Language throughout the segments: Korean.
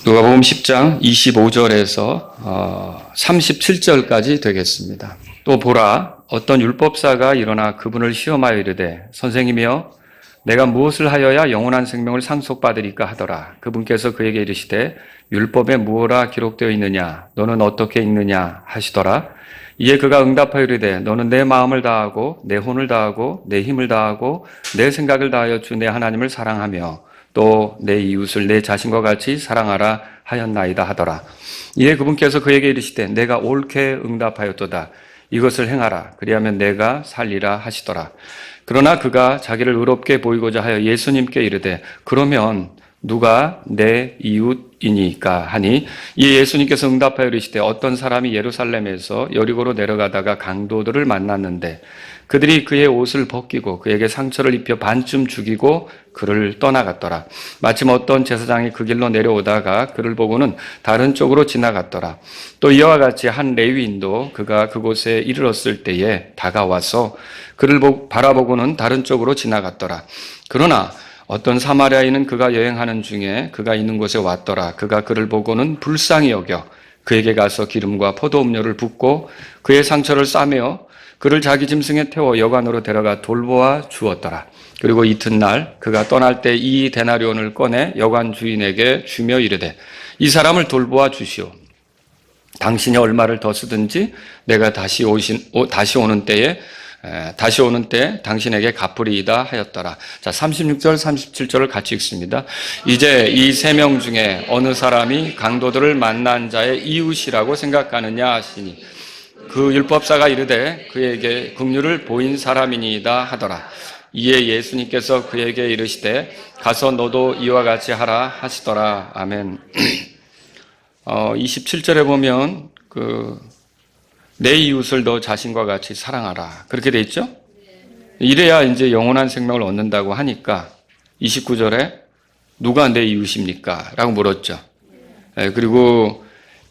누가복음 10장 25절에서 37절까지 되겠습니다. 또 보라, 어떤 율법사가 일어나 그분을 시험하여 이르되 선생님이여 내가 무엇을 하여야 영원한 생명을 상속받으리까 하더라. 그분께서 그에게 이르시되 율법에 무엇라 기록되어 있느냐 너는 어떻게 읽느냐 하시더라. 이에 그가 응답하여 이르되 너는 내 마음을 다하고 내 혼을 다하고 내 힘을 다하고 내 생각을 다하여 주 내 하나님을 사랑하며 또 내 이웃을 내 자신과 같이 사랑하라 하였나이다 하더라. 이에 그분께서 그에게 이르시되 내가 옳게 응답하였도다. 이것을 행하라. 그리하면 내가 살리라 하시더라. 그러나 그가 자기를 의롭게 보이고자 하여 예수님께 이르되 그러면 누가 내 이웃이니까 하니 이에 예수님께서 응답하여 이르시되 어떤 사람이 예루살렘에서 여리고로 내려가다가 강도들을 만났는데 그들이 그의 옷을 벗기고 그에게 상처를 입혀 반쯤 죽이고 그를 떠나갔더라. 마침 어떤 제사장이 그 길로 내려오다가 그를 보고는 다른 쪽으로 지나갔더라. 또 이와 같이 한 레위인도 그가 그곳에 이르렀을 때에 다가와서 그를 바라보고는 다른 쪽으로 지나갔더라. 그러나 어떤 사마리아인은 그가 여행하는 중에 그가 있는 곳에 왔더라. 그가 그를 보고는 불쌍히 여겨 그에게 가서 기름과 포도음료를 붓고 그의 상처를 싸매어 그를 자기 짐승에 태워 여관으로 데려가 돌보아 주었더라. 그리고 이튿날 그가 떠날 때 이 데나리온을 꺼내 여관 주인에게 주며 이르되 이 사람을 돌보아 주시오. 당신이 얼마를 더 쓰든지 내가 다시 오는 때 당신에게 갚으리이다 하였더라. 자, 36절, 37절을 같이 읽습니다. 이제 이 세 명 중에 어느 사람이 강도들을 만난 자의 이웃이라고 생각하느냐 하시니 그 율법사가 이르되 그에게 긍휼을 보인 사람이니이다 하더라. 이에 예수님께서 그에게 이르시되 가서 너도 이와 같이 하라 하시더라. 아멘. 27절에 보면 내 이웃을 너 자신과 같이 사랑하라. 그렇게 돼 있죠? 이래야 이제 영원한 생명을 얻는다고 하니까 29절에 누가 내 이웃입니까? 라고 물었죠. 그리고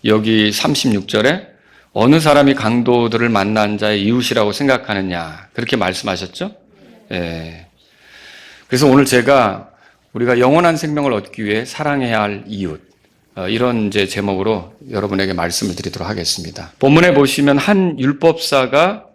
여기 36절에 어느 사람이 강도들을 만난 자의 이웃이라고 생각하느냐. 그렇게 말씀하셨죠? 그래서 오늘 우리가 영원한 생명을 얻기 위해 사랑해야 할 이웃. 이런 이제 제목으로 여러분에게 말씀을 드리도록 하겠습니다. 본문에 보시면 한 율법사가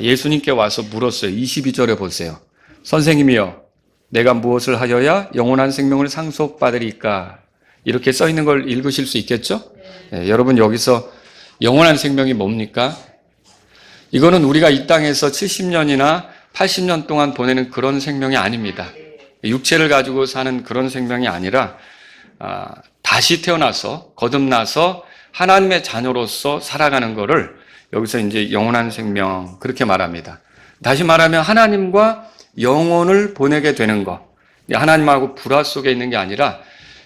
예수님께 와서 물었어요. 22절에 보세요. 선생님이여, 내가 무엇을 하여야 영원한 생명을 상속받으리까? 이렇게 써 있는 걸 읽으실 수 있겠죠? 여러분 여기서 영원한 생명이 뭡니까? 이거는 우리가 이 땅에서 70년이나 80년 동안 보내는 그런 생명이 아닙니다. 육체를 가지고 사는 그런 생명이 아니라 다시 태어나서 거듭나서 하나님의 자녀로서 살아가는 거를 여기서 이제 영원한 생명 그렇게 말합니다. 다시 말하면 하나님과 영혼을 보내게 되는 거. 하나님하고 불화 속에 있는 게 아니라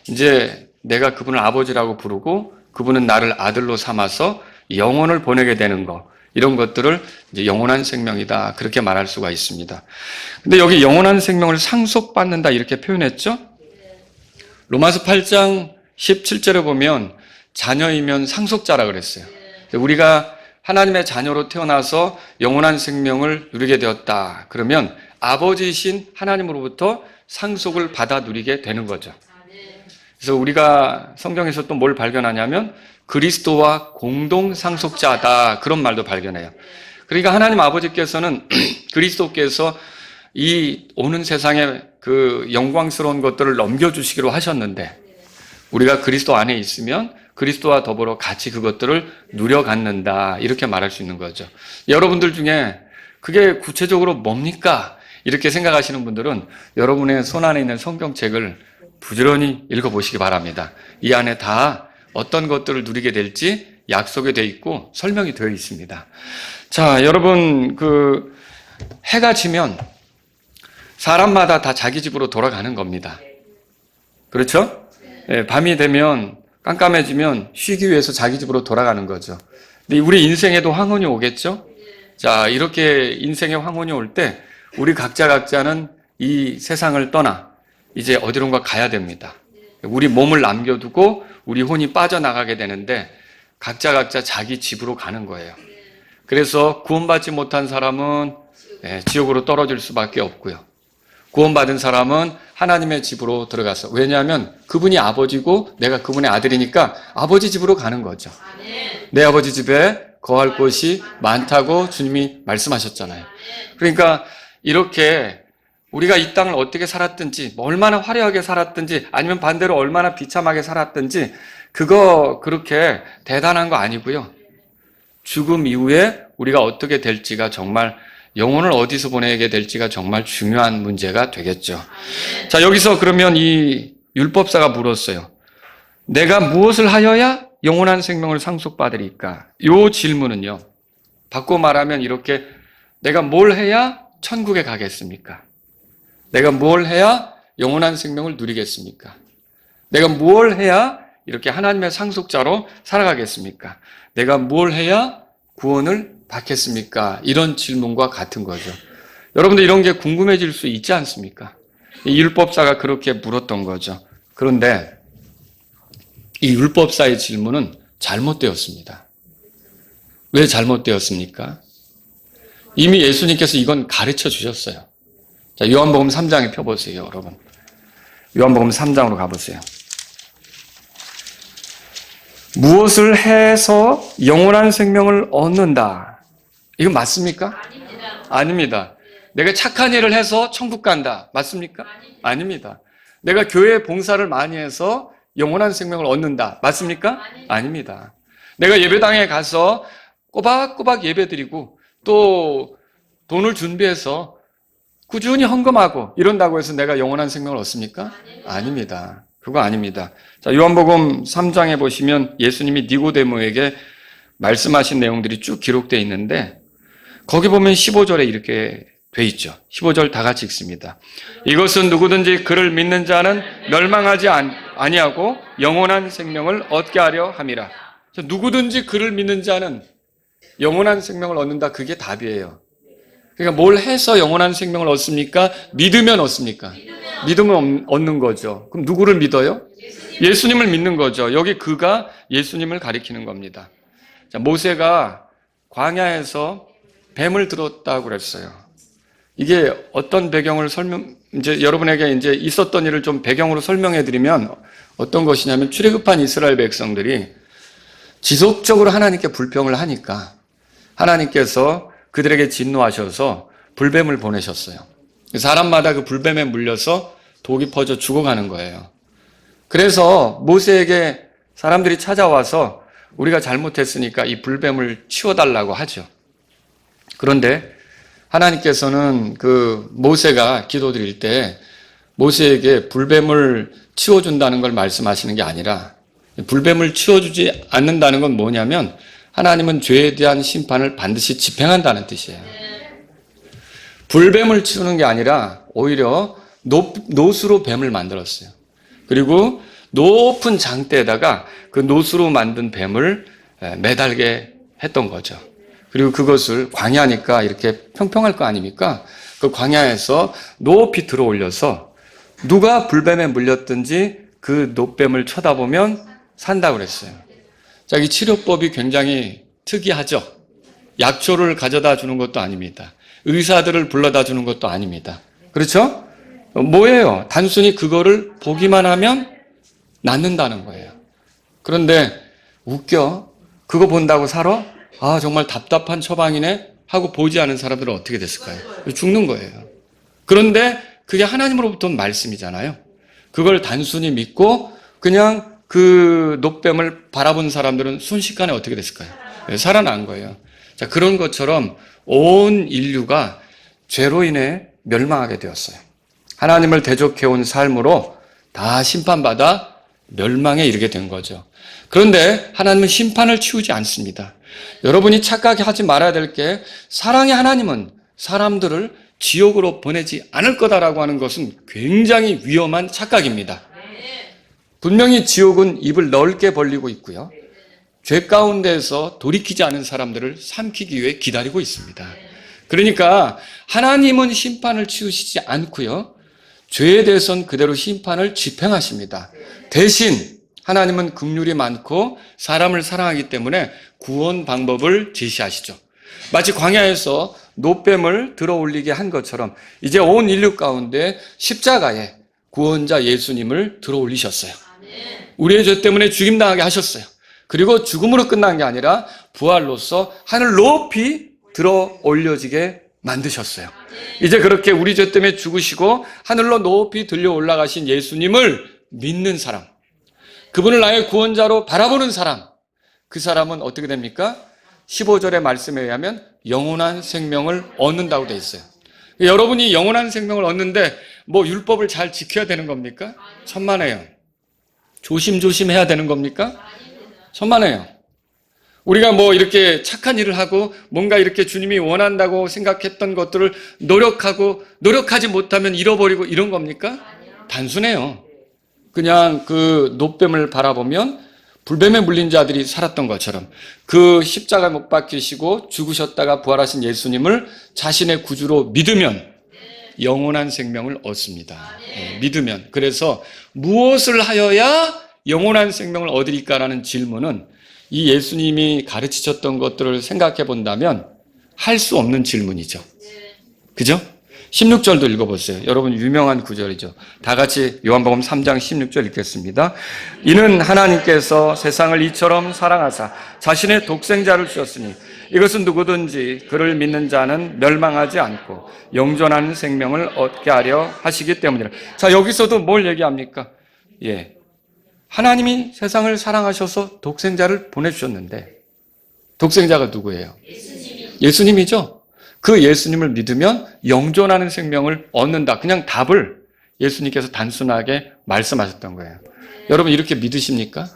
이제 내가 그분을 아버지라고 부르고 그분은 나를 아들로 삼아서 영혼을 보내게 되는 거. 이런 것들을 이제 영원한 생명이다. 그렇게 말할 수가 있습니다. 근데 여기 영원한 생명을 상속받는다 이렇게 표현했죠? 로마서 8장 17절에 보면 자녀이면 상속자라 그랬어요. 우리가 하나님의 자녀로 태어나서 영원한 생명을 누리게 되었다. 그러면 아버지이신 하나님으로부터 상속을 받아 누리게 되는 거죠. 그래서 우리가 성경에서 또 뭘 발견하냐면 그리스도와 공동 상속자다. 그런 말도 발견해요. 그러니까 하나님 아버지께서는 그리스도께서 이 오는 세상에 그 영광스러운 것들을 넘겨주시기로 하셨는데 우리가 그리스도 안에 있으면 그리스도와 더불어 같이 그것들을 누려갖는다. 이렇게 말할 수 있는 거죠. 여러분들 중에 그게 구체적으로 뭡니까? 이렇게 생각하시는 분들은 여러분의 손 안에 있는 성경책을 부지런히 읽어보시기 바랍니다. 이 안에 다 어떤 것들을 누리게 될지 약속이 되어 있고 설명이 되어 있습니다. 자, 여러분 해가 지면 사람마다 다 자기 집으로 돌아가는 겁니다. 그렇죠? 밤이 되면 깜깜해지면 쉬기 위해서 자기 집으로 돌아가는 거죠. 근데 우리 인생에도 황혼이 오겠죠? 자, 이렇게 인생에 황혼이 올 때 우리 각자는 이 세상을 떠나 이제 어디론가 가야 됩니다. 우리 몸을 남겨두고 우리 혼이 빠져나가게 되는데 각자 자기 집으로 가는 거예요. 그래서 구원받지 못한 사람은 지옥으로 떨어질 수밖에 없고요. 구원받은 사람은 하나님의 집으로 들어갔어. 왜냐하면 그분이 아버지고 내가 그분의 아들이니까 아버지 집으로 가는 거죠. 내 아버지 집에 거할 곳이 많다고 주님이 말씀하셨잖아요. 그러니까 이렇게 우리가 이 땅을 어떻게 살았든지, 얼마나 화려하게 살았든지, 아니면 반대로 얼마나 비참하게 살았든지, 그거 그렇게 대단한 거 아니고요. 죽음 이후에 우리가 어떻게 될지가 정말, 영혼을 어디서 보내게 될지가 정말 중요한 문제가 되겠죠. 자, 여기서 그러면 이 율법사가 물었어요. 내가 무엇을 하여야 영원한 생명을 상속받으리까? 이 질문은요, 바꿔 말하면 이렇게, 내가 뭘 해야 천국에 가겠습니까? 내가 뭘 해야 영원한 생명을 누리겠습니까? 내가 뭘 해야 이렇게 하나님의 상속자로 살아가겠습니까? 내가 뭘 해야 구원을 받겠습니까? 이런 질문과 같은 거죠. 여러분들 이런 게 궁금해질 수 있지 않습니까? 이 율법사가 그렇게 물었던 거죠. 그런데 이 율법사의 질문은 잘못되었습니다. 왜 잘못되었습니까? 이미 예수님께서 이건 가르쳐 주셨어요. 자, 요한복음 3장에 펴보세요, 여러분. 요한복음 3장으로 가보세요. 무엇을 해서 영원한 생명을 얻는다. 이거 맞습니까? 아닙니다. 내가 착한 일을 해서 천국 간다. 맞습니까? 아닙니다. 내가 교회 봉사를 많이 해서 영원한 생명을 얻는다. 맞습니까? 아닙니다. 내가 예배당에 가서 꼬박꼬박 예배드리고 또 돈을 준비해서 꾸준히 헌금하고 이런다고 해서 내가 영원한 생명을 얻습니까? 아닙니다. 그거 아닙니다. 자, 요한복음 3장에 보시면 예수님이 니고데모에게 말씀하신 내용들이 쭉 기록되어 있는데 거기 보면 15절에 이렇게 돼 있죠. 15절 다 같이 읽습니다. 이것은 누구든지 그를 믿는 자는 멸망하지 아니하고 영원한 생명을 얻게 하려 함이라. 자, 누구든지 그를 믿는 자는 영원한 생명을 얻는다. 그게 답이에요. 그러니까 뭘 해서 영원한 생명을 얻습니까? 믿으면 얻습니까? 믿으면 얻는 거죠. 그럼 누구를 믿어요? 예수님을 믿는 거죠. 여기 그가 예수님을 가리키는 겁니다. 자, 모세가 광야에서 뱀을 들었다고 그랬어요. 이게 어떤 배경을 이제 여러분에게 이제 있었던 일을 좀 배경으로 설명해 드리면 어떤 것이냐면 출애굽한 이스라엘 백성들이 지속적으로 하나님께 불평을 하니까 하나님께서 그들에게 진노하셔서 불뱀을 보내셨어요. 사람마다 그 불뱀에 물려서 독이 퍼져 죽어가는 거예요. 그래서 모세에게 사람들이 찾아와서 우리가 잘못했으니까 이 불뱀을 치워달라고 하죠. 그런데 하나님께서는 그 모세가 기도드릴 때 모세에게 불뱀을 치워준다는 걸 말씀하시는 게 아니라 불뱀을 치워주지 않는다는 건 뭐냐면 하나님은 죄에 대한 심판을 반드시 집행한다는 뜻이에요. 불뱀을 치우는 게 아니라 오히려 노수로 뱀을 만들었어요. 그리고 높은 장대에다가 그 노수로 만든 뱀을 매달게 했던 거죠. 그리고 그것을 광야니까 이렇게 평평할 거 아닙니까? 그 광야에서 높이 들어 올려서 누가 불뱀에 물렸든지 그 노뱀을 쳐다보면 산다고 그랬어요. 자, 이 치료법이 굉장히 특이하죠. 약초를 가져다 주는 것도 아닙니다. 의사들을 불러다 주는 것도 아닙니다. 그렇죠? 뭐예요? 단순히 그거를 보기만 하면 낫는다는 거예요. 그런데 웃겨. 그거 본다고 살아? 아, 정말 답답한 처방이네 하고 보지 않은 사람들은 어떻게 됐을까요? 죽는 거예요. 그런데 그게 하나님으로부터 온 말씀이잖아요. 그걸 단순히 믿고 그냥 그 노뱀을 바라본 사람들은 순식간에 어떻게 됐을까요? 살아난 거예요. 자, 그런 것처럼 온 인류가 죄로 인해 멸망하게 되었어요. 하나님을 대적해온 삶으로 다 심판받아 멸망에 이르게 된 거죠. 그런데 하나님은 심판을 치우지 않습니다. 여러분이 착각하지 말아야 될 게 사랑의 하나님은 사람들을 지옥으로 보내지 않을 거다라고 하는 것은 굉장히 위험한 착각입니다. 분명히 지옥은 입을 넓게 벌리고 있고요. 죄 가운데에서 돌이키지 않은 사람들을 삼키기 위해 기다리고 있습니다. 그러니까 하나님은 심판을 치우시지 않고요. 죄에 대해서는 그대로 심판을 집행하십니다. 대신 하나님은 긍휼이 많고 사람을 사랑하기 때문에 구원 방법을 제시하시죠. 마치 광야에서 노뱀을 들어 올리게 한 것처럼 이제 온 인류 가운데 십자가에 구원자 예수님을 들어 올리셨어요. 우리의 죄 때문에 죽임당하게 하셨어요. 그리고 죽음으로 끝난 게 아니라 부활로서 하늘 높이 들어 올려지게 만드셨어요. 이제 그렇게 우리 죄 때문에 죽으시고 하늘로 높이 들려 올라가신 예수님을 믿는 사람, 그분을 나의 구원자로 바라보는 사람, 그 사람은 어떻게 됩니까? 15절의 말씀에 의하면 영원한 생명을 얻는다고 되어 있어요. 여러분이 영원한 생명을 얻는데 뭐 율법을 잘 지켜야 되는 겁니까? 천만에요. 조심조심해야 되는 겁니까? 천만에요. 우리가 뭐 이렇게 착한 일을 하고 뭔가 이렇게 주님이 원한다고 생각했던 것들을 노력하지 못하면 잃어버리고 이런 겁니까? 단순해요. 그냥 그 노뱀을 바라보면 불뱀에 물린 자들이 살았던 것처럼 그 십자가 못 박히시고 죽으셨다가 부활하신 예수님을 자신의 구주로 믿으면 영원한 생명을 얻습니다. 믿으면. 그래서 무엇을 하여야 영원한 생명을 얻으리까라는 질문은 이 예수님이 가르치셨던 것들을 생각해 본다면 할 수 없는 질문이죠. 그죠? 16절도 읽어보세요. 여러분 유명한 구절이죠. 다 같이 요한복음 3장 16절 읽겠습니다. 이는 하나님께서 세상을 이처럼 사랑하사 자신의 독생자를 주셨으니 이것은 누구든지 그를 믿는 자는 멸망하지 않고 영존하는 생명을 얻게 하려 하시기 때문이라. 자, 여기서도 뭘 얘기합니까? 하나님이 세상을 사랑하셔서 독생자를 보내주셨는데 독생자가 누구예요? 예수님이죠. 그 예수님을 믿으면 영존하는 생명을 얻는다. 그냥 답을 예수님께서 단순하게 말씀하셨던 거예요. 여러분 이렇게 믿으십니까?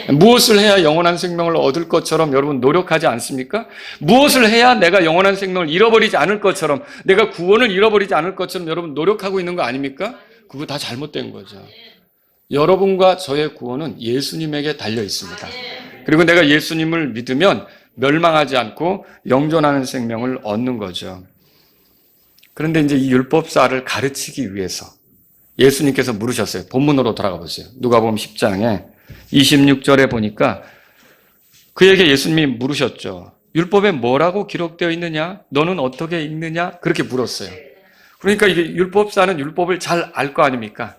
무엇을 해야 영원한 생명을 얻을 것처럼 여러분 노력하지 않습니까? 무엇을 해야 내가 영원한 생명을 잃어버리지 않을 것처럼, 내가 구원을 잃어버리지 않을 것처럼 여러분 노력하고 있는 거 아닙니까? 그거 다 잘못된 거죠. 여러분과 저의 구원은 예수님에게 달려 있습니다. 그리고 내가 예수님을 믿으면 멸망하지 않고 영존하는 생명을 얻는 거죠. 그런데 이제 이 율법사를 가르치기 위해서 예수님께서 물으셨어요. 본문으로 돌아가 보세요. 누가복음 10장에 26절에 보니까 그에게 예수님이 물으셨죠. 율법에 뭐라고 기록되어 있느냐? 너는 어떻게 읽느냐? 그렇게 물었어요. 그러니까 이게 율법사는 율법을 잘 알 거 아닙니까?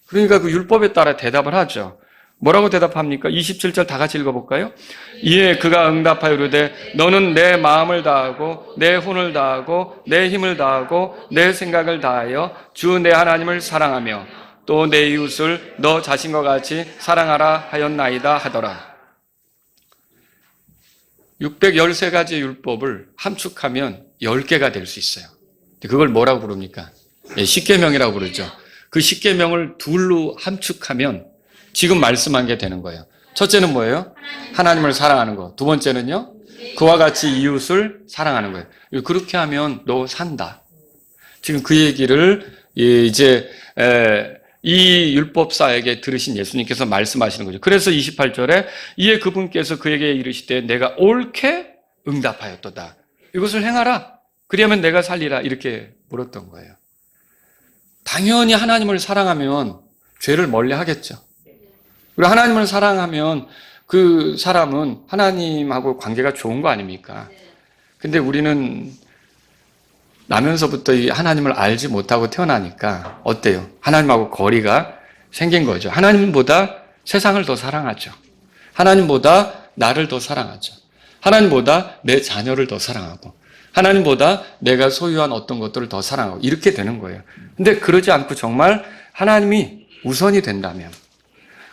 그러니까 그 율법에 따라 대답을 하죠. 뭐라고 대답합니까? 27절 다 같이 읽어볼까요? 이에 그가 응답하여 이르되 너는 내 마음을 다하고 내 혼을 다하고 내 힘을 다하고 내 생각을 다하여 주 내 하나님을 사랑하며 또 내 이웃을 너 자신과 같이 사랑하라 하였나이다 하더라. 613가지의 율법을 함축하면 10개가 될 수 있어요. 그걸 뭐라고 부릅니까? 십계명이라고 부르죠. 그 십계명을 둘로 함축하면 지금 말씀한 게 되는 거예요. 첫째는 뭐예요? 하나님을 사랑하는 거. 두 번째는요? 그와 같이 이웃을 사랑하는 거예요. 그렇게 하면 너 산다. 지금 그 얘기를 이제 이 율법사에게 들으신 예수님께서 말씀하시는 거죠. 그래서 28절에 이에 그분께서 그에게 이르시되 내가 옳게 응답하였도다. 이것을 행하라. 그리하면 내가 살리라. 이렇게 물었던 거예요. 당연히 하나님을 사랑하면 죄를 멀리 하겠죠. 그리고 하나님을 사랑하면 그 사람은 하나님하고 관계가 좋은 거 아닙니까? 근데 우리는 나면서부터 이 하나님을 알지 못하고 태어나니까 어때요? 하나님하고 거리가 생긴 거죠. 하나님보다 세상을 더 사랑하죠. 하나님보다 나를 더 사랑하죠. 하나님보다 내 자녀를 더 사랑하고 하나님보다 내가 소유한 어떤 것들을 더 사랑하고 이렇게 되는 거예요. 근데 그러지 않고 정말 하나님이 우선이 된다면,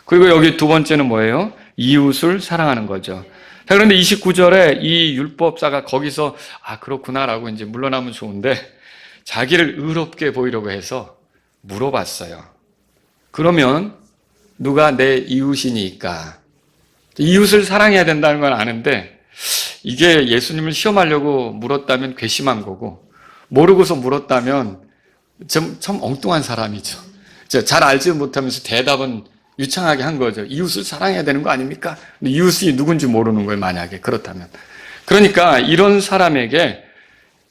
그리고 여기 두 번째는 뭐예요? 이웃을 사랑하는 거죠. 자, 그런데 29절에 이 율법사가 거기서 그렇구나라고 이제 물러나면 좋은데 자기를 의롭게 보이려고 해서 물어봤어요. 그러면 누가 내 이웃이니까? 이웃을 사랑해야 된다는 건 아는데 이게 예수님을 시험하려고 물었다면 괘씸한 거고 모르고서 물었다면 참 엉뚱한 사람이죠. 잘 알지 못하면서 대답은 유창하게 한 거죠. 이웃을 사랑해야 되는 거 아닙니까? 근데 이웃이 누군지 모르는 거예요, 만약에 그렇다면. 그러니까 이런 사람에게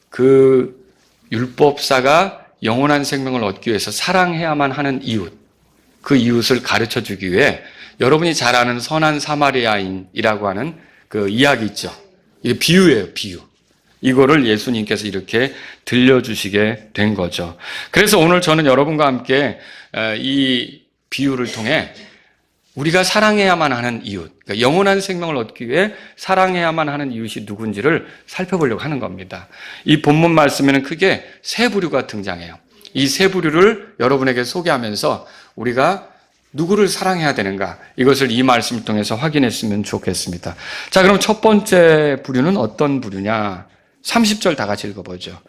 그 율법사가 영원한 생명을 얻기 위해서 사랑해야만 하는 이웃, 그 이웃을 가르쳐 주기 위해 여러분이 잘 아는 선한 사마리아인이라고 하는 그 이야기 있죠. 이게 비유예요, 비유. 이거를 예수님께서 이렇게 들려주시게 된 거죠. 그래서 오늘 저는 여러분과 함께 이 비유를 통해 우리가 사랑해야만 하는 이웃, 그러니까 영원한 생명을 얻기 위해 사랑해야만 하는 이웃이 누군지를 살펴보려고 하는 겁니다. 이 본문 말씀에는 크게 세 부류가 등장해요. 이 세 부류를 여러분에게 소개하면서 우리가 누구를 사랑해야 되는가, 이것을 이 말씀을 통해서 확인했으면 좋겠습니다. 자, 그럼 첫 번째 부류는 어떤 부류냐? 30절 다 같이 읽어보죠.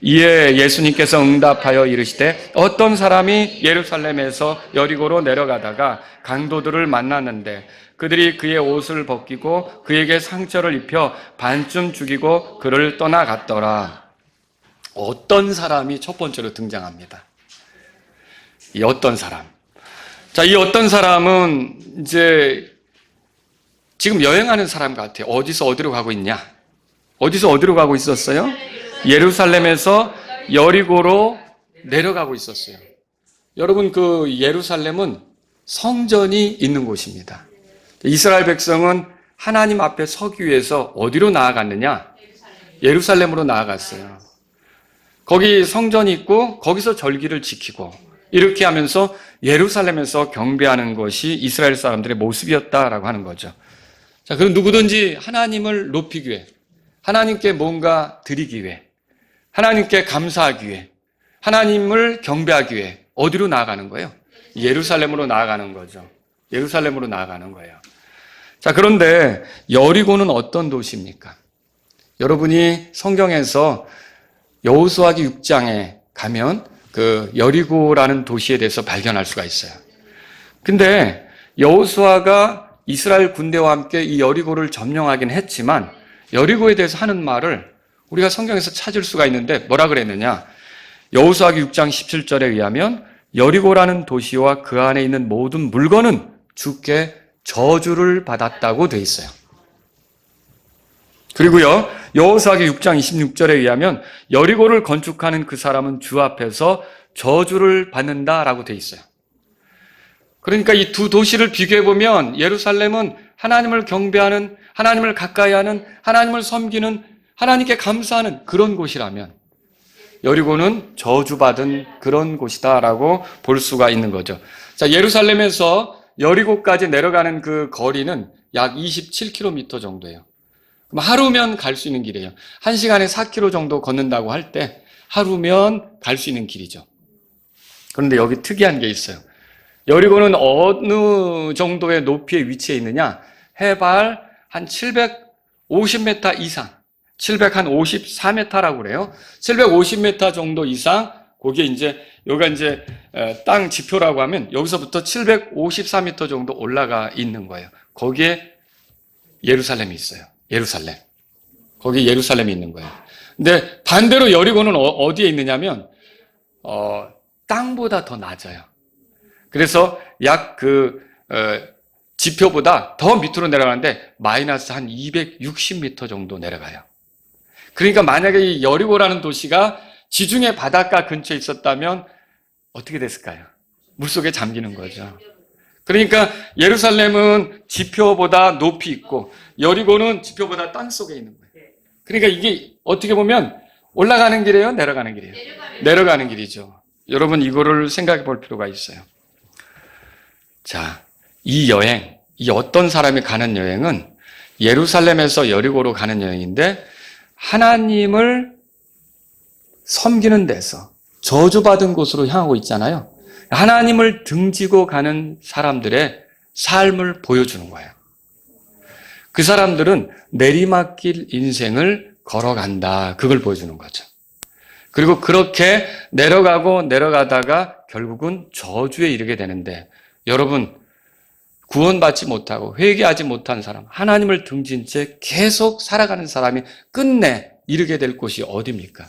이에 예수님께서 응답하여 이르시되 어떤 사람이 예루살렘에서 여리고로 내려가다가 강도들을 만났는데 그들이 그의 옷을 벗기고 그에게 상처를 입혀 반쯤 죽이고 그를 떠나갔더라. 어떤 사람이 첫 번째로 등장합니다. 이 어떤 사람. 자, 이 어떤 사람은 이제 지금 여행하는 사람 같아요. 어디서 어디로 가고 있냐? 어디서 어디로 가고 있었어요? 예루살렘에서 여리고로 내려가고 있었어요. 여러분, 그 예루살렘은 성전이 있는 곳입니다. 이스라엘 백성은 하나님 앞에 서기 위해서 어디로 나아갔느냐? 예루살렘으로 나아갔어요. 거기 성전이 있고 거기서 절기를 지키고 이렇게 하면서 예루살렘에서 경배하는 것이 이스라엘 사람들의 모습이었다라고 하는 거죠. 자, 그럼 누구든지 하나님을 높이기 위해, 하나님께 뭔가 드리기 위해, 하나님께 감사하기 위해, 하나님을 경배하기 위해 어디로 나아가는 거예요? 예루살렘으로 나아가는 거죠. 예루살렘으로 나아가는 거예요. 자, 그런데 여리고는 어떤 도시입니까? 여러분이 성경에서 여호수아기 6장에 가면 그 여리고라는 도시에 대해서 발견할 수가 있어요. 근데 여호수아가 이스라엘 군대와 함께 이 여리고를 점령하긴 했지만 여리고에 대해서 하는 말을 우리가 성경에서 찾을 수가 있는데 뭐라 그랬느냐? 여호수아기 6장 17절에 의하면 여리고라는 도시와 그 안에 있는 모든 물건은 주께 저주를 받았다고 돼 있어요. 그리고요, 여호수아기 6장 26절에 의하면 여리고를 건축하는 그 사람은 주 앞에서 저주를 받는다라고 돼 있어요. 그러니까 이 두 도시를 비교해 보면 예루살렘은 하나님을 경배하는, 하나님을 가까이 하는, 하나님을 섬기는, 하나님께 감사하는 그런 곳이라면 여리고는 저주받은 그런 곳이다라고 볼 수가 있는 거죠. 자, 예루살렘에서 여리고까지 내려가는 그 거리는 약 27km 정도예요. 그럼 하루면 갈 수 있는 길이에요. 1시간에 4km 정도 걷는다고 할 때 하루면 갈 수 있는 길이죠. 그런데 여기 특이한 게 있어요. 여리고는 어느 정도의 높이에 위치해 있느냐? 해발 한 750m 이상, 754m라고 그래요. 750m 정도 이상, 거기에 이제, 여기가 이제 땅 지표라고 하면 여기서부터 754m 정도 올라가 있는 거예요. 거기에 예루살렘이 있어요. 예루살렘. 거기 예루살렘이 있는 거예요. 근데 반대로 여리고는 어디에 있느냐면, 땅보다 더 낮아요. 그래서 약 지표보다 더 밑으로 내려가는데 마이너스 한 260m 정도 내려가요. 그러니까 만약에 이 여리고라는 도시가 지중해 바닷가 근처에 있었다면 어떻게 됐을까요? 물속에 잠기는 거죠. 그러니까 예루살렘은 지표보다 높이 있고 여리고는 지표보다 땅속에 있는 거예요. 그러니까 이게 어떻게 보면 올라가는 길이에요? 내려가는 길이에요? 내려가는 길이죠. 여러분 이거를 생각해 볼 필요가 있어요. 자, 이 여행, 이 어떤 사람이 가는 여행은 예루살렘에서 여리고로 가는 여행인데 하나님을 섬기는 데서 저주받은 곳으로 향하고 있잖아요. 하나님을 등지고 가는 사람들의 삶을 보여주는 거예요. 그 사람들은 내리막길 인생을 걸어간다. 그걸 보여주는 거죠. 그리고 그렇게 내려가고 내려가다가 결국은 저주에 이르게 되는데 여러분 구원받지 못하고 회개하지 못한 사람, 하나님을 등진 채 계속 살아가는 사람이 끝내 이르게 될 곳이 어디입니까?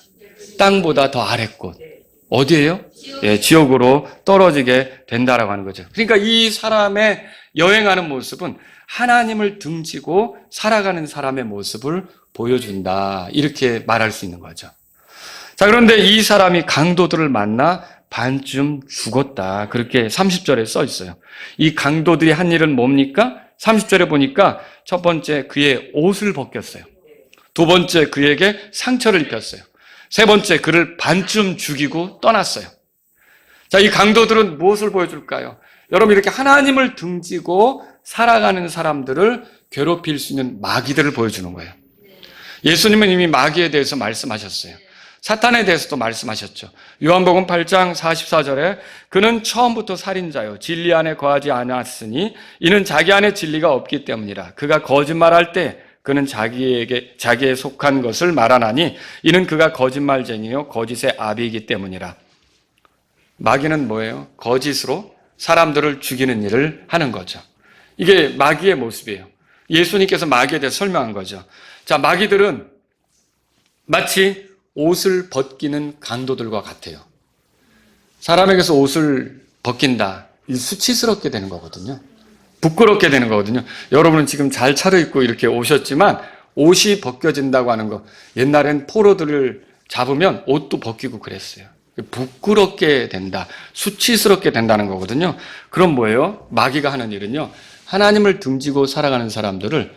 땅보다 더 아랫곳. 어디예요? 예, 지옥으로 떨어지게 된다라고 하는 거죠. 그러니까 이 사람의 여행하는 모습은 하나님을 등지고 살아가는 사람의 모습을 보여준다. 이렇게 말할 수 있는 거죠. 자, 그런데 이 사람이 강도들을 만나 반쯤 죽었다. 그렇게 30절에 써 있어요. 이 강도들이 한 일은 뭡니까? 30절에 보니까 첫 번째 그의 옷을 벗겼어요. 두 번째, 그에게 상처를 입혔어요. 세 번째, 그를 반쯤 죽이고 떠났어요. 자, 이 강도들은 무엇을 보여줄까요? 여러분, 이렇게 하나님을 등지고 살아가는 사람들을 괴롭힐 수 있는 마귀들을 보여주는 거예요. 예수님은 이미 마귀에 대해서 말씀하셨어요. 사탄에 대해서도 말씀하셨죠. 요한복음 8장 44절에 그는 처음부터 살인자요 진리 안에 거하지 않았으니 이는 자기 안에 진리가 없기 때문이라. 그가 거짓말할 때 그는 자기에 속한 것을 말하나니 이는 그가 거짓말쟁이요 거짓의 아비이기 때문이라. 마귀는 뭐예요? 거짓으로 사람들을 죽이는 일을 하는 거죠. 이게 마귀의 모습이에요. 예수님께서 마귀에 대해서 설명한 거죠. 자, 마귀들은 마치 옷을 벗기는 강도들과 같아요. 사람에게서 옷을 벗긴다. 수치스럽게 되는 거거든요. 부끄럽게 되는 거거든요. 여러분은 지금 잘 차려입고 이렇게 오셨지만 옷이 벗겨진다고 하는 거, 옛날엔 포로들을 잡으면 옷도 벗기고 그랬어요. 부끄럽게 된다. 수치스럽게 된다는 거거든요. 그럼 뭐예요? 마귀가 하는 일은요. 하나님을 등지고 살아가는 사람들을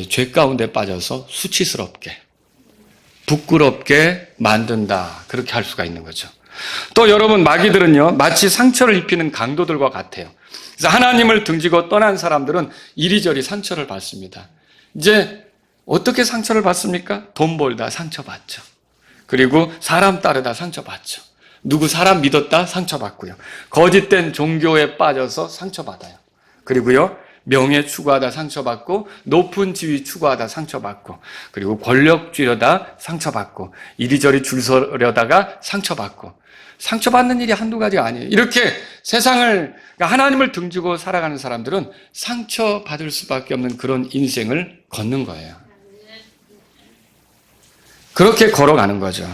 죄 가운데 빠져서 수치스럽게, 부끄럽게 만든다. 그렇게 할 수가 있는 거죠. 또 여러분, 마귀들은요, 마치 상처를 입히는 강도들과 같아요. 그래서 하나님을 등지고 떠난 사람들은 이리저리 상처를 받습니다. 이제 어떻게 상처를 받습니까? 돈 벌다 상처받죠. 그리고 사람 따르다 상처받죠. 누구 사람 믿었다 상처받고요. 거짓된 종교에 빠져서 상처받아요. 그리고요, 명예 추구하다 상처받고, 높은 지위 추구하다 상처받고, 그리고 권력 쥐려다 상처받고, 이리저리 줄 서려다가 상처받고, 상처받는 일이 한두 가지가 아니에요. 이렇게 세상을, 하나님을 등지고 살아가는 사람들은 상처받을 수밖에 없는 그런 인생을 걷는 거예요. 그렇게 걸어가는 거죠.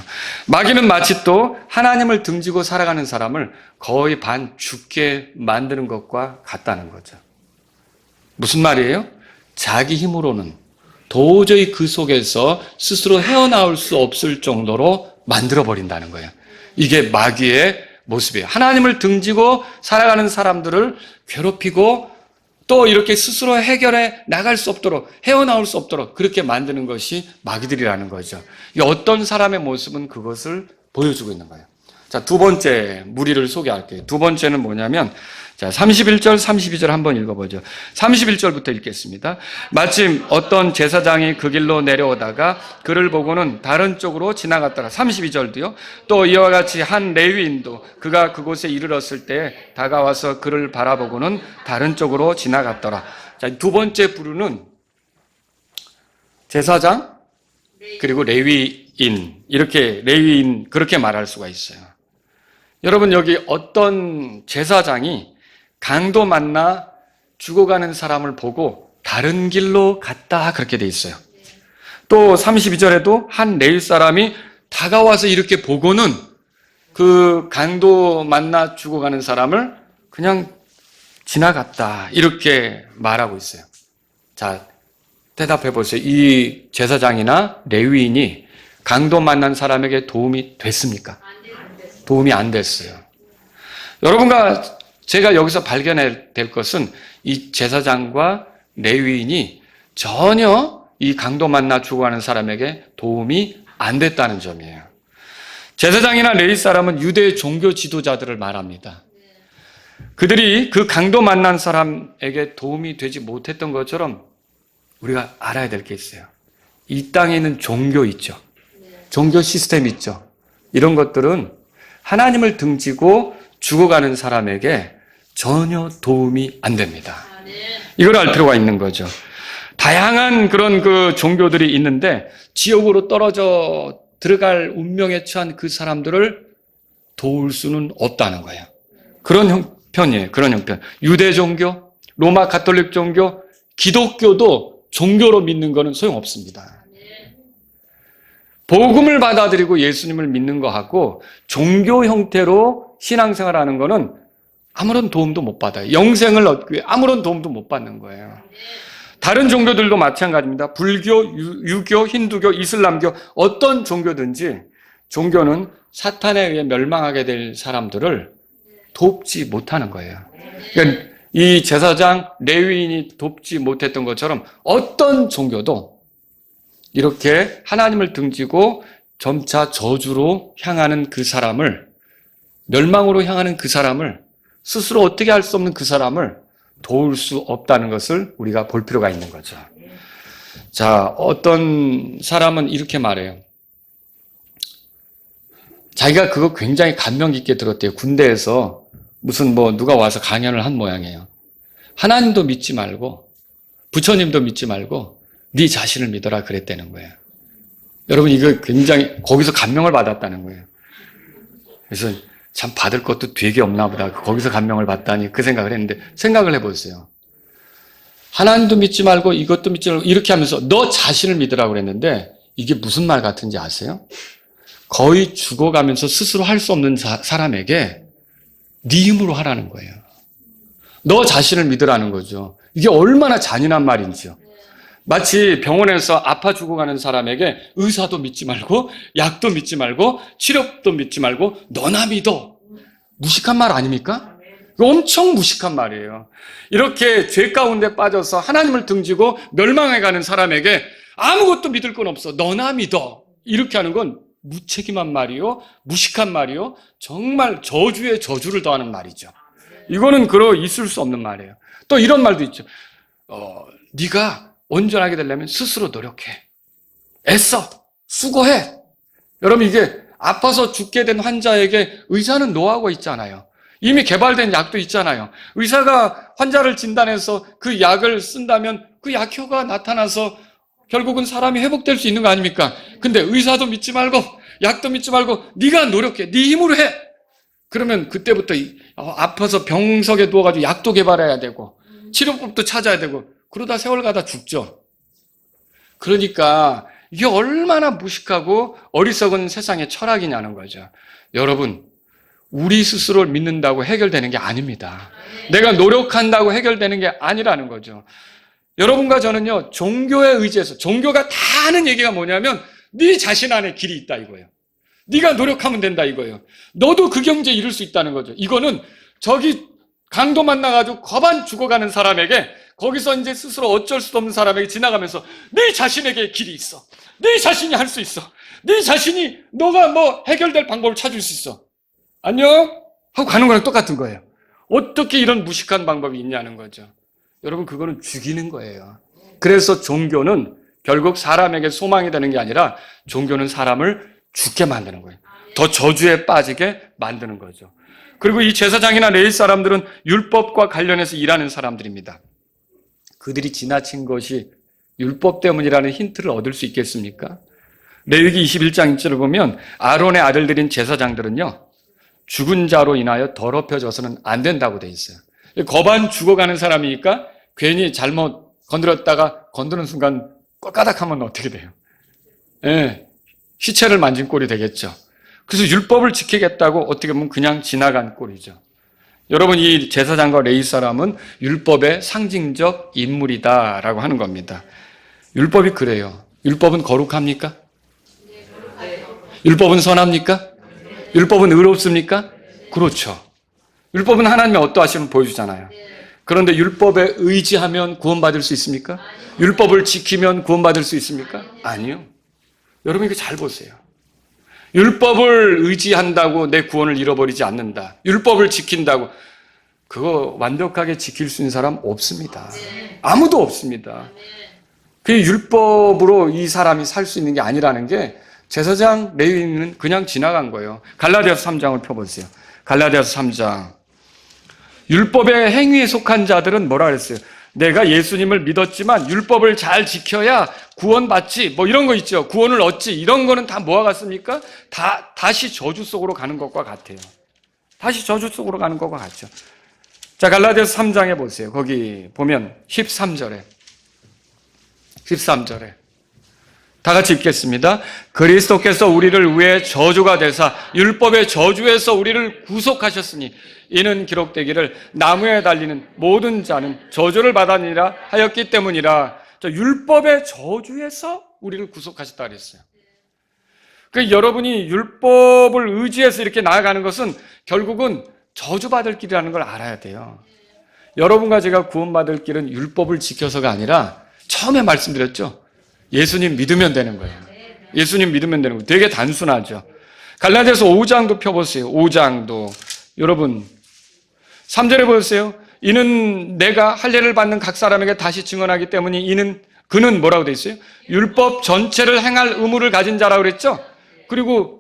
마귀는 마치 또 하나님을 등지고 살아가는 사람을 거의 반 죽게 만드는 것과 같다는 거죠. 무슨 말이에요? 자기 힘으로는 도저히 그 속에서 스스로 헤어나올 수 없을 정도로 만들어버린다는 거예요. 이게 마귀의 모습이에요. 하나님을 등지고 살아가는 사람들을 괴롭히고 또 이렇게 스스로 해결해 나갈 수 없도록, 헤어나올 수 없도록 그렇게 만드는 것이 마귀들이라는 거죠. 어떤 사람의 모습은 그것을 보여주고 있는 거예요. 자, 두 번째 무리를 소개할게요. 두 번째는 뭐냐면, 자, 31절, 32절 한번 읽어보죠. 31절부터 읽겠습니다. 마침 어떤 제사장이 그 길로 내려오다가 그를 보고는 다른 쪽으로 지나갔더라. 32절도요. 또 이와 같이 한 레위인도 그가 그곳에 이르렀을 때 다가와서 그를 바라보고는 다른 쪽으로 지나갔더라. 자, 두 번째 부류는 제사장 그리고 레위인, 이렇게 레위인 그렇게 말할 수가 있어요. 여러분, 여기 어떤 제사장이 강도 만나 죽어가는 사람을 보고 다른 길로 갔다 그렇게 돼 있어요. 또 32절에도 한 레위 사람이 다가와서 이렇게 보고는 그 강도 만나 죽어가는 사람을 그냥 지나갔다 이렇게 말하고 있어요. 자, 대답해 보세요. 이 제사장이나 레위인이 강도 만난 사람에게 도움이 됐습니까? 도움이 안 됐어요. 여러분과 제가 여기서 발견해야 될 것은 이 제사장과 레위인이 전혀 이 강도 만나 죽어가는 사람에게 도움이 안 됐다는 점이에요. 제사장이나 레위 사람은 유대 종교 지도자들을 말합니다. 그들이 그 강도 만난 사람에게 도움이 되지 못했던 것처럼 우리가 알아야 될 게 있어요. 이 땅에 있는 종교 있죠. 종교 시스템 있죠. 이런 것들은 하나님을 등지고 죽어가는 사람에게 전혀 도움이 안 됩니다. 이걸 알 필요가 있는 거죠. 다양한 그런 그 종교들이 있는데 지옥으로 떨어져 들어갈 운명에 처한 그 사람들을 도울 수는 없다는 거예요. 그런 형편이에요. 그런 형편. 유대 종교, 로마 가톨릭 종교, 기독교도 종교로 믿는 거는 소용없습니다. 복음을 받아들이고 예수님을 믿는 거하고 종교 형태로 신앙생활하는 거는 아무런 도움도 못 받아요. 영생을 얻기 위해 아무런 도움도 못 받는 거예요. 다른 종교들도 마찬가지입니다. 불교, 유교, 힌두교, 이슬람교 어떤 종교든지 종교는 사탄에 의해 멸망하게 될 사람들을 돕지 못하는 거예요. 그러니까 이 제사장, 레위인이 돕지 못했던 것처럼 어떤 종교도 이렇게 하나님을 등지고 점차 저주로 향하는 그 사람을, 멸망으로 향하는 그 사람을, 스스로 어떻게 할 수 없는 그 사람을 도울 수 없다는 것을 우리가 볼 필요가 있는 거죠. 자, 어떤 사람은 이렇게 말해요. 자기가 그거 굉장히 감명 깊게 들었대요. 군대에서 무슨 누가 와서 강연을 한 모양이에요. 하나님도 믿지 말고 부처님도 믿지 말고 네 자신을 믿어라 그랬다는 거예요. 여러분, 이거 굉장히 거기서 감명을 받았다는 거예요. 그래서 참 받을 것도 되게 없나 보다. 거기서 감명을 받다니 그 생각을 했는데, 생각을 해보세요. 하나님도 믿지 말고 이것도 믿지 말고 이렇게 하면서 너 자신을 믿으라고 그랬는데, 이게 무슨 말 같은지 아세요? 거의 죽어가면서 스스로 할 수 없는 사람에게 네 힘으로 하라는 거예요. 너 자신을 믿으라는 거죠. 이게 얼마나 잔인한 말인지요. 마치 병원에서 아파 죽어가는 사람에게 의사도 믿지 말고 약도 믿지 말고 치료도 믿지 말고 너나 믿어. 무식한 말 아닙니까? 엄청 무식한 말이에요. 이렇게 죄 가운데 빠져서 하나님을 등지고 멸망해가는 사람에게 아무것도 믿을 건 없어. 너나 믿어. 이렇게 하는 건 무책임한 말이요, 무식한 말이요, 정말 저주에 저주를 더하는 말이죠. 이거는 있을 수 없는 말이에요. 또 이런 말도 있죠. 네가 온전하게 되려면 스스로 노력해. 애써. 수고해. 여러분, 이게 아파서 죽게 된 환자에게 의사는 노하고 있잖아요. 이미 개발된 약도 있잖아요. 의사가 환자를 진단해서 그 약을 쓴다면 그 약효가 나타나서 결국은 사람이 회복될 수 있는 거 아닙니까? 근데 의사도 믿지 말고 약도 믿지 말고 네가 노력해. 네 힘으로 해. 그러면 그때부터 아파서 병석에 누워가지고 약도 개발해야 되고 치료법도 찾아야 되고 그러다 세월 가다 죽죠. 그러니까 이게 얼마나 무식하고 어리석은 세상의 철학이냐는 거죠. 여러분, 우리 스스로를 믿는다고 해결되는 게 아닙니다. 내가 노력한다고 해결되는 게 아니라는 거죠. 여러분과 저는요, 종교에 의지해서, 종교가 다 하는 얘기가 뭐냐면 네 자신 안에 길이 있다 이거예요. 네가 노력하면 된다 이거예요. 너도 그 경지에 이룰 수 있다는 거죠. 이거는 저기 강도 만나가지고 거반 죽어가는 사람에게, 거기서 이제 스스로 어쩔 수 없는 사람에게 지나가면서 네 자신에게 길이 있어. 네 자신이 할 수 있어. 네 자신이 너가 해결될 방법을 찾을 수 있어. 안녕? 하고 가는 거랑 똑같은 거예요. 어떻게 이런 무식한 방법이 있냐는 거죠. 여러분, 그거는 죽이는 거예요. 그래서 종교는 결국 사람에게 소망이 되는 게 아니라 종교는 사람을 죽게 만드는 거예요. 더 저주에 빠지게 만드는 거죠. 그리고 이 제사장이나 레위 사람들은 율법과 관련해서 일하는 사람들입니다. 그들이 지나친 것이 율법 때문이라는 힌트를 얻을 수 있겠습니까? 레위기 21장 1절을 보면 아론의 아들들인 제사장들은요, 죽은 자로 인하여 더럽혀져서는 안 된다고 돼 있어요. 거반 죽어가는 사람이니까 괜히 잘못 건드렸다가 건드는 순간 꼬까닥하면 어떻게 돼요? 시체를 만진 꼴이 되겠죠. 그래서 율법을 지키겠다고 어떻게 보면 그냥 지나간 꼴이죠. 여러분, 이 제사장과 레위 사람은 율법의 상징적 인물이다라고 하는 겁니다. 율법이 그래요. 율법은 거룩합니까? 율법은 선합니까? 율법은 의롭습니까? 그렇죠. 율법은 하나님의 어떠하심을 보여주잖아요. 그런데 율법에 의지하면 구원받을 수 있습니까? 율법을 지키면 구원받을 수 있습니까? 아니요. 여러분, 이거 잘 보세요. 율법을 의지한다고 내 구원을 잃어버리지 않는다. 율법을 지킨다고. 그거 완벽하게 지킬 수 있는 사람 없습니다. 아무도 없습니다. 그 율법으로 이 사람이 살 수 있는 게 아니라는 게 제사장 레위인은 그냥 지나간 거예요. 갈라디아서 3장을 펴보세요. 갈라디아서 3장. 율법의 행위에 속한 자들은 뭐라 그랬어요? 내가 예수님을 믿었지만 율법을 잘 지켜야 구원받지, 이런 거 있죠. 구원을 얻지. 이런 거는 다 뭐와 같습니까? 다시 저주 속으로 가는 것과 같아요. 다시 저주 속으로 가는 것과 같죠. 자, 갈라디아서 3장에 보세요. 거기 보면 13절에 다 같이 읽겠습니다. 그리스도께서 우리를 위해 저주가 되사 율법의 저주에서 우리를 구속하셨으니 이는 기록되기를 나무에 달리는 모든 자는 저주를 받았느니라 하였기 때문이라. 율법의 저주에서 우리를 구속하셨다 그랬어요. 그러니까 여러분이 율법을 의지해서 이렇게 나아가는 것은 결국은 저주받을 길이라는 걸 알아야 돼요. 여러분과 제가 구원받을 길은 율법을 지켜서가 아니라 처음에 말씀드렸죠. 예수님 믿으면 되는 거예요. 예수님 믿으면 되는 거예요. 되게 단순하죠. 갈라디아서 5장도 펴보세요. 5장도. 여러분 3절에 보세요. 이는 내가 할례를 받는 각 사람에게 다시 증언하기 때문에 그는 뭐라고 돼 있어요? 율법 전체를 행할 의무를 가진 자라고 그랬죠? 그리고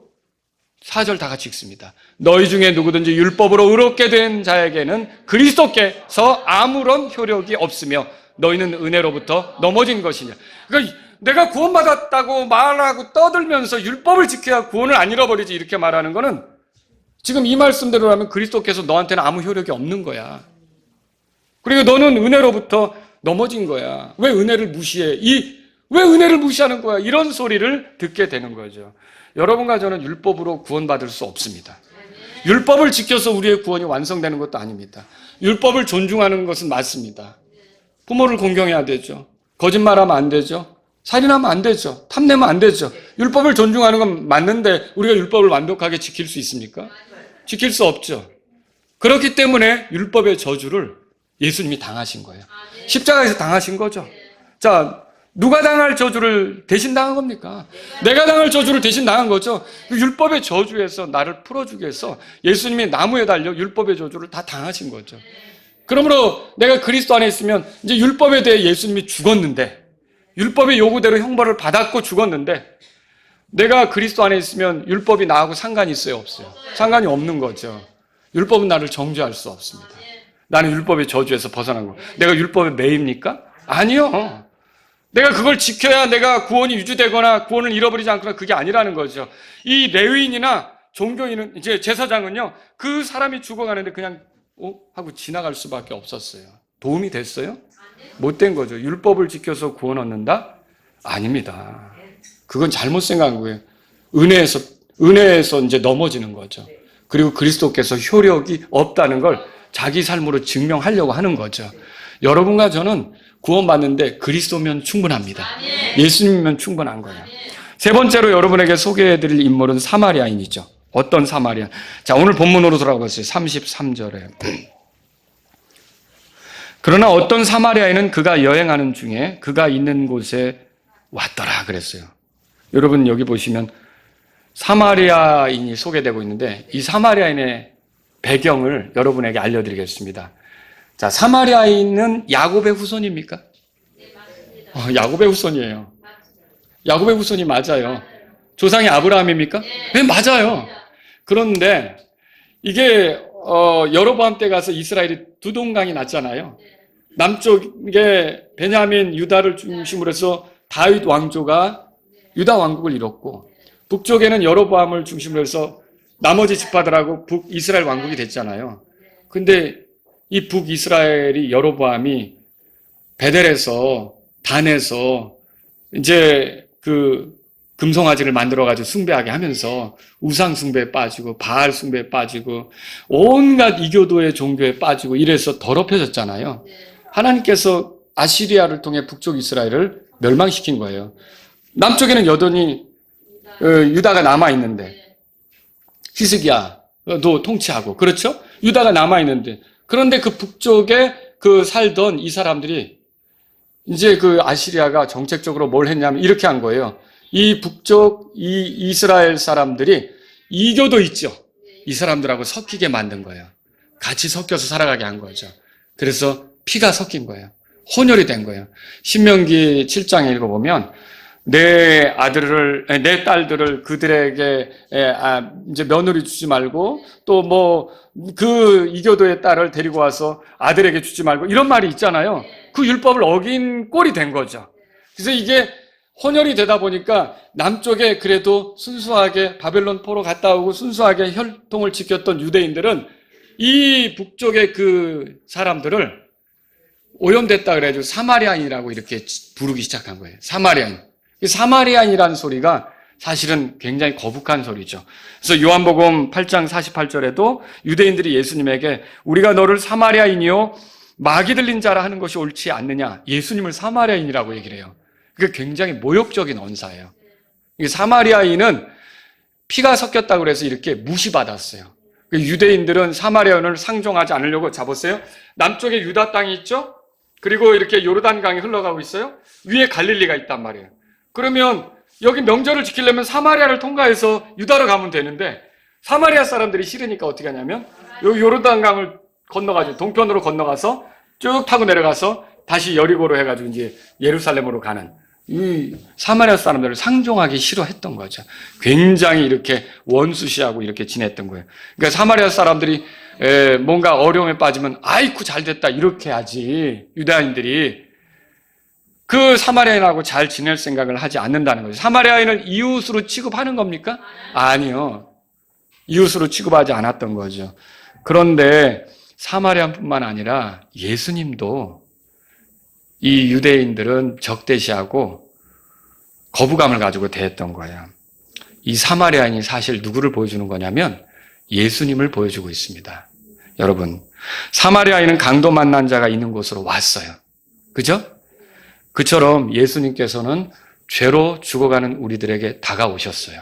4절 다 같이 읽습니다. 너희 중에 누구든지 율법으로 의롭게 된 자에게는 그리스도께서 아무런 효력이 없으며 너희는 은혜로부터 넘어진 것이냐. 그러니까 내가 구원받았다고 말하고 떠들면서 율법을 지켜야 구원을 안 잃어버리지 이렇게 말하는 거는 지금 이 말씀대로라면 그리스도께서 너한테는 아무 효력이 없는 거야. 그리고 너는 은혜로부터 넘어진 거야. 왜 은혜를 무시해? 왜 은혜를 무시하는 거야? 이런 소리를 듣게 되는 거죠. 여러분과 저는 율법으로 구원받을 수 없습니다. 율법을 지켜서 우리의 구원이 완성되는 것도 아닙니다. 율법을 존중하는 것은 맞습니다. 부모를 공경해야 되죠. 거짓말하면 안 되죠. 살인하면 안 되죠. 탐내면 안 되죠. 율법을 존중하는 건 맞는데 우리가 율법을 완벽하게 지킬 수 있습니까? 지킬 수 없죠. 그렇기 때문에 율법의 저주를 예수님이 당하신 거예요. 십자가에서 당하신 거죠. 자, 누가 당할 저주를 대신 당한 겁니까? 내가 당할 저주를 대신 당한 거죠. 율법의 저주에서 나를 풀어주기 위해서 예수님이 나무에 달려 율법의 저주를 다 당하신 거죠. 그러므로 내가 그리스도 안에 있으면 이제 율법에 대해 예수님이 죽었는데 율법의 요구대로 형벌을 받았고 죽었는데 내가 그리스도 안에 있으면 율법이 나하고 상관이 있어요? 없어요? 상관이 없는 거죠. 율법은 나를 정죄할 수 없습니다. 나는 율법의 저주에서 벗어난 거예요. 내가 율법에 매입니까? 아니요. 내가 그걸 지켜야 내가 구원이 유지되거나 구원을 잃어버리지 않거나 그게 아니라는 거죠. 이 레위인이나 종교인은 이제 제사장은요. 그 사람이 죽어가는데 그냥 하고 지나갈 수밖에 없었어요. 도움이 됐어요? 못된 거죠. 율법을 지켜서 구원 얻는다? 아닙니다. 그건 잘못 생각한 거예요. 은혜에서 이제 넘어지는 거죠. 그리고 그리스도께서 효력이 없다는 걸 자기 삶으로 증명하려고 하는 거죠. 여러분과 저는 구원받는데 그리스도면 충분합니다. 예수님이면 충분한 거예요. 세 번째로 여러분에게 소개해드릴 인물은 사마리아인이죠. 어떤 사마리아? 자, 오늘 본문으로 돌아가 보세요. 33절에. 그러나 어떤 사마리아인은 그가 여행하는 중에 그가 있는 곳에 왔더라 그랬어요. 여러분 여기 보시면 사마리아인이 소개되고 있는데 이 사마리아인의 배경을 여러분에게 알려드리겠습니다. 자, 사마리아인은 야곱의 후손입니까? 네, 맞습니다. 야곱의 후손이에요. 야곱의 후손이 맞아요. 조상이 아브라함입니까? 네, 맞아요. 그런데 이게 여로보암 때 가서 이스라엘이 두 동강이 났잖아요. 남쪽에 베냐민, 유다를 중심으로 해서 다윗 왕조가 유다 왕국을 이뤘고 북쪽에는 여로보암을 중심으로 해서 나머지 지파들하고 북이스라엘 왕국이 됐잖아요. 근데 이 북이스라엘이 여로보암이 베델에서 단에서 이제 그 금송아지를 만들어가지고 숭배하게 하면서 우상 숭배에 빠지고 바알 숭배에 빠지고 온갖 이교도의 종교에 빠지고 이래서 더럽혀졌잖아요. 하나님께서 아시리아를 통해 북쪽 이스라엘을 멸망시킨 거예요. 남쪽에는 여전히 유다가 남아있는데 히스기야도 통치하고 그렇죠? 유다가 남아있는데 그런데 그 북쪽에 그 살던 이 사람들이 이제 그 아시리아가 정책적으로 뭘 했냐면 이렇게 한 거예요. 이 북쪽 이 이스라엘 사람들이 이교도 있죠. 이 사람들하고 섞이게 만든 거예요. 같이 섞여서 살아가게 한 거죠. 그래서 피가 섞인 거예요. 혼혈이 된 거예요. 신명기 7장에 읽어보면 내 딸들을 그들에게 이제 며느리 주지 말고 또 뭐 그 이교도의 딸을 데리고 와서 아들에게 주지 말고 이런 말이 있잖아요. 그 율법을 어긴 꼴이 된 거죠. 그래서 이게 혼혈이 되다 보니까 남쪽에 그래도 순수하게 바벨론 포로 갔다 오고 순수하게 혈통을 지켰던 유대인들은 이 북쪽의 그 사람들을 오염됐다 그래가지고 사마리아인이라고 이렇게 부르기 시작한 거예요. 사마리아인. 사마리아인이라는 소리가 사실은 굉장히 거북한 소리죠. 그래서 요한복음 8장 48절에도 유대인들이 예수님에게 우리가 너를 사마리아인이요 마귀 들린 자라 하는 것이 옳지 않느냐. 예수님을 사마리아인이라고 얘기를 해요. 그게 굉장히 모욕적인 언사예요. 사마리아인은 피가 섞였다고 해서 이렇게 무시받았어요. 유대인들은 사마리아인을 상종하지 않으려고 잡았어요. 남쪽에 유다 땅이 있죠? 그리고 이렇게 요르단 강이 흘러가고 있어요. 위에 갈릴리가 있단 말이에요. 그러면 여기 명절을 지키려면 사마리아를 통과해서 유다로 가면 되는데 사마리아 사람들이 싫으니까 어떻게 하냐면 여기 요르단강을 건너가지고 동편으로 건너가서 쭉 타고 내려가서 다시 여리고로 해가지고 이제 예루살렘으로 가는 이 사마리아 사람들을 상종하기 싫어했던 거죠. 굉장히 이렇게 원수시하고 이렇게 지냈던 거예요. 그러니까 사마리아 사람들이 뭔가 어려움에 빠지면 아이쿠 잘 됐다 이렇게 하지 유다인들이 그 사마리아인하고 잘 지낼 생각을 하지 않는다는 거죠. 사마리아인을 이웃으로 취급하는 겁니까? 아니요. 이웃으로 취급하지 않았던 거죠. 그런데 사마리아뿐만 아니라 예수님도 이 유대인들은 적대시하고 거부감을 가지고 대했던 거예요. 이 사마리아인이 사실 누구를 보여주는 거냐면 예수님을 보여주고 있습니다. 여러분, 사마리아인은 강도 만난 자가 있는 곳으로 왔어요. 그죠? 그처럼 예수님께서는 죄로 죽어가는 우리들에게 다가오셨어요.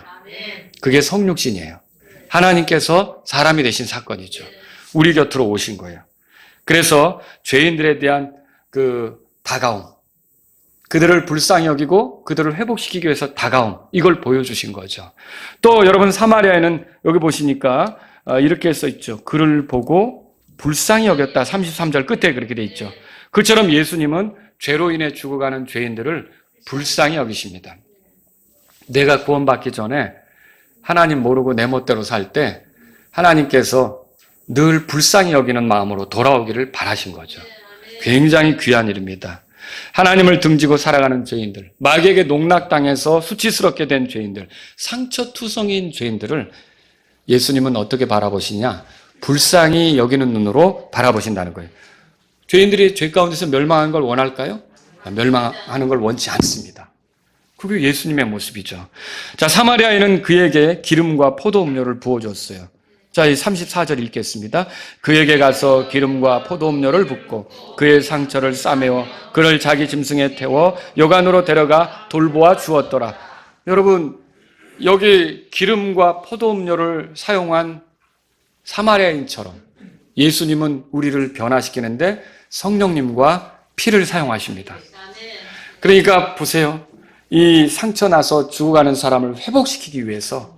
그게 성육신이에요. 하나님께서 사람이 되신 사건이죠. 우리 곁으로 오신 거예요. 그래서 죄인들에 대한 그 다가옴, 그들을 불쌍히 여기고 그들을 회복시키기 위해서 다가옴, 이걸 보여주신 거죠. 또 여러분 사마리아에는 여기 보시니까 이렇게 써 있죠. 그를 보고 불쌍히 여겼다. 33절 끝에 그렇게 돼 있죠. 그처럼 예수님은 죄로 인해 죽어가는 죄인들을 불쌍히 여기십니다. 내가 구원받기 전에 하나님 모르고 내 멋대로 살 때 하나님께서 늘 불쌍히 여기는 마음으로 돌아오기를 바라신 거죠. 굉장히 귀한 일입니다. 하나님을 등지고 살아가는 죄인들, 마귀에게 농락당해서 수치스럽게 된 죄인들, 상처투성인 죄인들을 예수님은 어떻게 바라보시냐? 불쌍히 여기는 눈으로 바라보신다는 거예요. 죄인들이 죄 가운데서 멸망하는 걸 원할까요? 멸망하는 걸 원치 않습니다. 그게 예수님의 모습이죠. 자, 사마리아인은 그에게 기름과 포도음료를 부어줬어요. 자, 이 34절 읽겠습니다. 그에게 가서 기름과 포도음료를 붓고 그의 상처를 싸매어 그를 자기 짐승에 태워 여관으로 데려가 돌보아 주었더라. 여러분, 여기 기름과 포도음료를 사용한 사마리아인처럼 예수님은 우리를 변화시키는데 성령님과 피를 사용하십니다. 그러니까 보세요. 이 상처 나서 죽어가는 사람을 회복시키기 위해서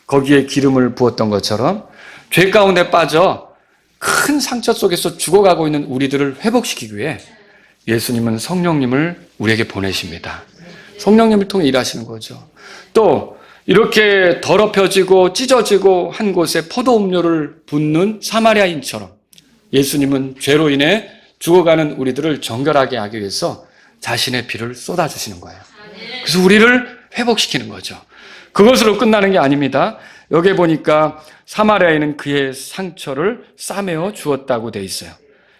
거기에 기름을 부었던 것처럼 죄 가운데 빠져 큰 상처 속에서 죽어가고 있는 우리들을 회복시키기 위해 예수님은 성령님을 우리에게 보내십니다. 성령님을 통해 일하시는 거죠. 또 이렇게 더럽혀지고 찢어지고 한 곳에 포도음료를 붓는 사마리아인처럼 예수님은 죄로 인해 죽어가는 우리들을 정결하게 하기 위해서 자신의 피를 쏟아주시는 거예요. 그래서 우리를 회복시키는 거죠. 그것으로 끝나는 게 아닙니다. 여기 보니까 사마리아인은 그의 상처를 싸매어 주었다고 돼 있어요.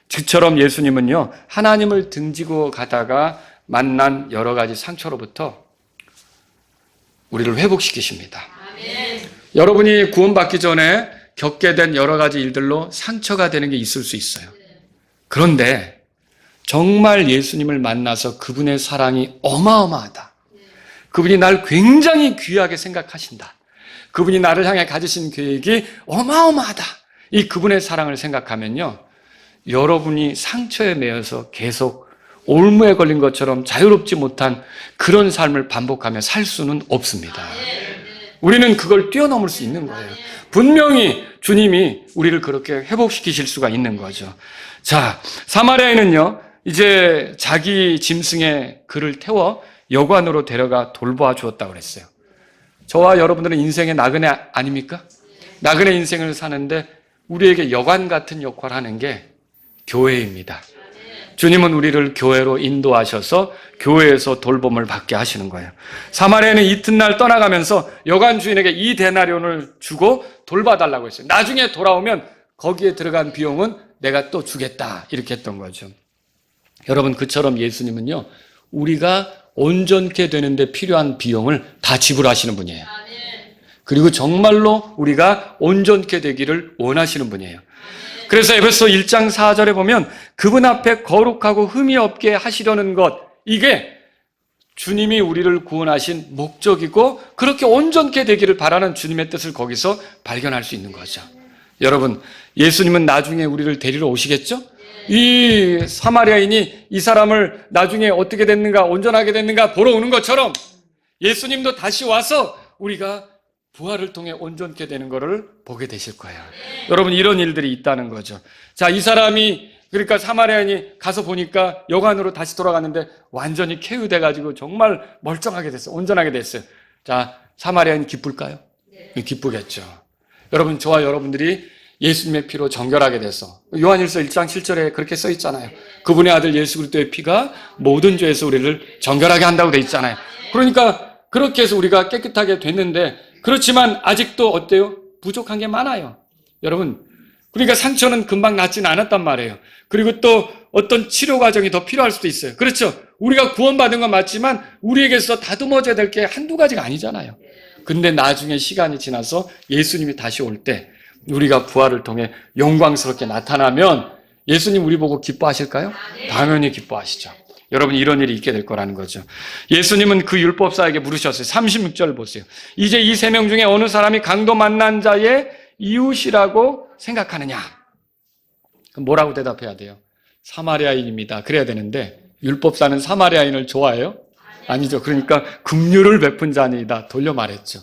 즉처럼 예수님은요, 하나님을 등지고 가다가 만난 여러 가지 상처로부터 우리를 회복시키십니다. 아멘. 여러분이 구원받기 전에 겪게 된 여러 가지 일들로 상처가 되는 게 있을 수 있어요. 그런데 정말 예수님을 만나서 그분의 사랑이 어마어마하다. 그분이 날 굉장히 귀하게 생각하신다. 그분이 나를 향해 가지신 계획이 어마어마하다. 이 그분의 사랑을 생각하면요, 여러분이 상처에 매여서 계속 올무에 걸린 것처럼 자유롭지 못한 그런 삶을 반복하며 살 수는 없습니다. 우리는 그걸 뛰어넘을 수 있는 거예요. 분명히 주님이 우리를 그렇게 회복시키실 수가 있는 거죠. 자, 사마리아인은요, 이제 자기 짐승에 그를 태워 여관으로 데려가 돌보아 주었다고 그랬어요. 저와 여러분들은 인생의 나그네 아닙니까? 나그네 인생을 사는데 우리에게 여관 같은 역할을 하는 게 교회입니다. 주님은 우리를 교회로 인도하셔서 교회에서 돌봄을 받게 하시는 거예요. 사마리아는 이튿날 떠나가면서 여관 주인에게 이 데나리온을 주고 돌봐달라고 했어요. 나중에 돌아오면 거기에 들어간 비용은 내가 또 주겠다, 이렇게 했던 거죠. 여러분, 그처럼 예수님은요, 우리가 온전케 되는데 필요한 비용을 다 지불하시는 분이에요. 그리고 정말로 우리가 온전케 되기를 원하시는 분이에요. 그래서 에베소 1장 4절에 보면 그분 앞에 거룩하고 흠이 없게 하시려는 것, 이게 주님이 우리를 구원하신 목적이고 그렇게 온전케 되기를 바라는 주님의 뜻을 거기서 발견할 수 있는 거죠. 여러분, 예수님은 나중에 우리를 데리러 오시겠죠? 이 사마리아인이 이 사람을 나중에 어떻게 됐는가, 온전하게 됐는가 보러 오는 것처럼 예수님도 다시 와서 우리가 부활을 통해 온전케 되는 것을 보게 되실 거예요. 여러분, 이런 일들이 있다는 거죠. 자, 이 사람이 그러니까 사마리아인이 가서 보니까 여관으로 다시 돌아갔는데 완전히 쾌유돼가지고 정말 멀쩡하게 됐어요. 온전하게 됐어요. 자, 사마리아인 기쁠까요? 기쁘겠죠. 여러분, 저와 여러분들이 예수님의 피로 정결하게 돼서 요한일서 1장 7절에 그렇게 써 있잖아요. 그분의 아들 예수 그리스도의 피가 모든 죄에서 우리를 정결하게 한다고 돼 있잖아요. 그러니까 그렇게 해서 우리가 깨끗하게 됐는데, 그렇지만 아직도 어때요? 부족한 게 많아요. 여러분, 그러니까 상처는 금방 낫지는 않았단 말이에요. 그리고 또 어떤 치료 과정이 더 필요할 수도 있어요. 그렇죠? 우리가 구원받은 건 맞지만 우리에게서 다듬어져야 될 게 한두 가지가 아니잖아요. 근데 나중에 시간이 지나서 예수님이 다시 올 때 우리가 부활을 통해 영광스럽게 나타나면 예수님 우리 보고 기뻐하실까요? 당연히 기뻐하시죠. 여러분, 이런 일이 있게 될 거라는 거죠. 예수님은 그 율법사에게 물으셨어요. 36절 보세요. 이제 이 세 명 중에 어느 사람이 강도 만난 자의 이웃이라고 생각하느냐? 그럼 뭐라고 대답해야 돼요? 사마리아인입니다. 그래야 되는데 율법사는 사마리아인을 좋아해요? 아니죠. 그러니까 긍휼을 베푼 자니이다 돌려 말했죠.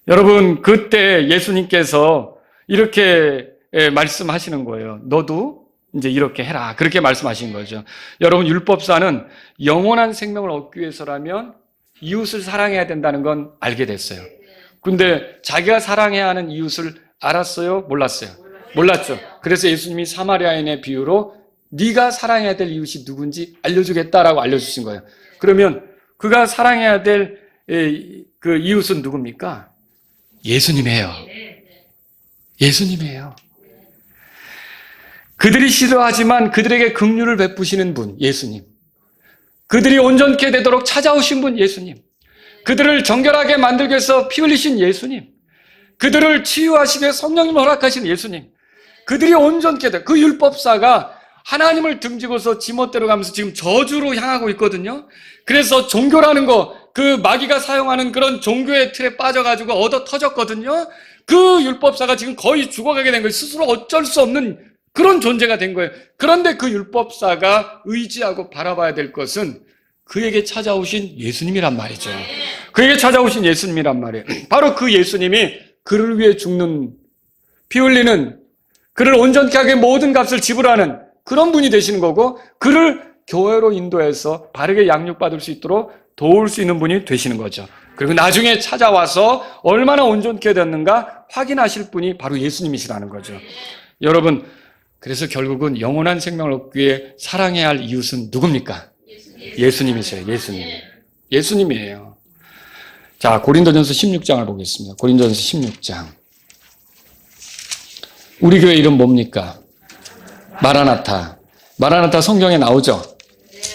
여러분, 그때 예수님께서 이렇게 말씀하시는 거예요. 너도 이제 이렇게 해라. 그렇게 말씀하신 거죠. 여러분, 율법사는 영원한 생명을 얻기 위해서라면 이웃을 사랑해야 된다는 건 알게 됐어요. 근데 자기가 사랑해야 하는 이웃을 알았어요? 몰랐어요? 몰랐죠. 그래서 예수님이 사마리아인의 비유로 네가 사랑해야 될 이웃이 누군지 알려주겠다라고 알려주신 거예요. 그러면 그가 사랑해야 될 그 이웃은 누굽니까? 예수님이에요. 예수님이에요. 그들이 싫어하지만 그들에게 긍휼을 베푸시는 분, 예수님. 그들이 온전케 되도록 찾아오신 분, 예수님. 그들을 정결하게 만들기 위해서 피 흘리신 예수님. 그들을 치유하시기 위해 성령님을 허락하신 예수님. 그들이 온전케 돼. 그 율법사가 하나님을 등지고서 지멋대로 가면서 지금 저주로 향하고 있거든요. 그래서 종교라는 거, 그 마귀가 사용하는 그런 종교의 틀에 빠져가지고 얻어 터졌거든요. 그 율법사가 지금 거의 죽어가게 된 거예요. 스스로 어쩔 수 없는 그런 존재가 된 거예요. 그런데 그 율법사가 의지하고 바라봐야 될 것은 그에게 찾아오신 예수님이란 말이죠. 그에게 찾아오신 예수님이란 말이에요. 바로 그 예수님이 그를 위해 죽는, 피 흘리는, 그를 온전케 하게 모든 값을 지불하는 그런 분이 되시는 거고, 그를 교회로 인도해서 바르게 양육받을 수 있도록 도울 수 있는 분이 되시는 거죠. 그리고 나중에 찾아와서 얼마나 온전케 됐는가 확인하실 분이 바로 예수님이시라는 거죠. 여러분, 그래서 결국은 영원한 생명을 얻기 위해 사랑해야 할 이웃은 누굽니까? 예수님이세요. 예수님. 예수님이에요. 자, 고린도전서 16장을 보겠습니다. 고린도전서 16장. 우리 교회 이름 뭡니까? 마라나타. 마라나타 성경에 나오죠?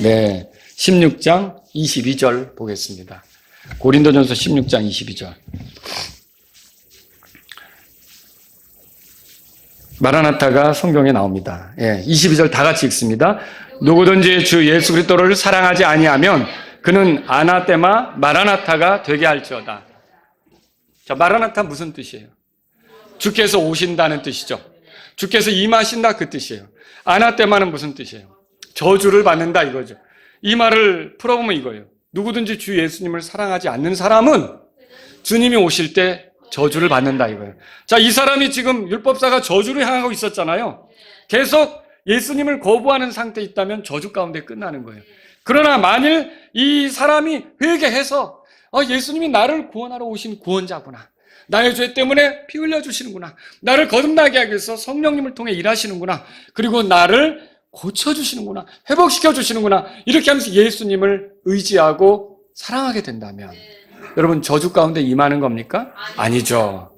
네. 16장 22절 보겠습니다. 고린도전서 16장 22절. 마라나타가 성경에 나옵니다. 예, 22절 다 같이 읽습니다. 누구든지 주 예수 그리스도를 사랑하지 아니하면 그는 아나테마 마라나타가 되게 할지어다. 자, 마라나타 무슨 뜻이에요? 주께서 오신다는 뜻이죠. 주께서 임하신다 그 뜻이에요. 아나테마는 무슨 뜻이에요? 저주를 받는다 이거죠. 이 말을 풀어보면 이거예요. 누구든지 주 예수님을 사랑하지 않는 사람은 주님이 오실 때 저주를 받는다 이거예요. 자, 이 사람이 지금 율법사가 저주를 향하고 있었잖아요. 계속 예수님을 거부하는 상태에 있다면 저주 가운데 끝나는 거예요. 그러나 만일 이 사람이 회개해서 예수님이 나를 구원하러 오신 구원자구나. 나의 죄 때문에 피 흘려주시는구나. 나를 거듭나게 하기 위해서 성령님을 통해 일하시는구나. 그리고 나를 고쳐주시는구나. 회복시켜주시는구나. 이렇게 하면서 예수님을 의지하고 사랑하게 된다면 여러분, 저주 가운데 임하는 겁니까? 아니죠.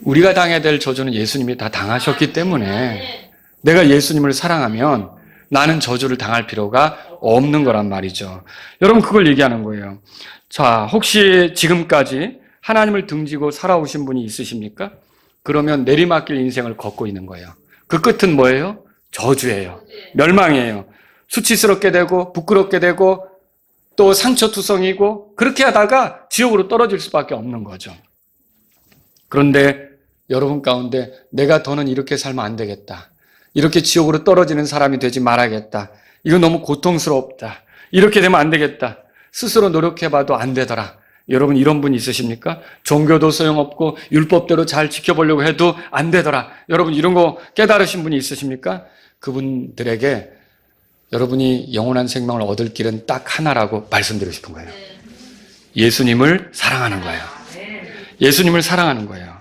우리가 당해야 될 저주는 예수님이 다 당하셨기 때문에 내가 예수님을 사랑하면 나는 저주를 당할 필요가 없는 거란 말이죠. 여러분, 그걸 얘기하는 거예요. 자, 혹시 지금까지 하나님을 등지고 살아오신 분이 있으십니까? 그러면 내리막길 인생을 걷고 있는 거예요. 그 끝은 뭐예요? 저주예요. 멸망이에요. 수치스럽게 되고 부끄럽게 되고 또 상처투성이고 그렇게 하다가 지옥으로 떨어질 수밖에 없는 거죠. 그런데 여러분 가운데 내가 더는 이렇게 살면 안 되겠다. 이렇게 지옥으로 떨어지는 사람이 되지 말아야겠다. 이거 너무 고통스럽다. 이렇게 되면 안 되겠다. 스스로 노력해봐도 안 되더라. 여러분 이런 분 있으십니까? 종교도 소용없고 율법대로 잘 지켜보려고 해도 안 되더라. 여러분 이런 거 깨달으신 분이 있으십니까? 그분들에게 여러분이 영원한 생명을 얻을 길은 딱 하나라고 말씀드리고 싶은 거예요. 예수님을 사랑하는 거예요. 예수님을 사랑하는 거예요.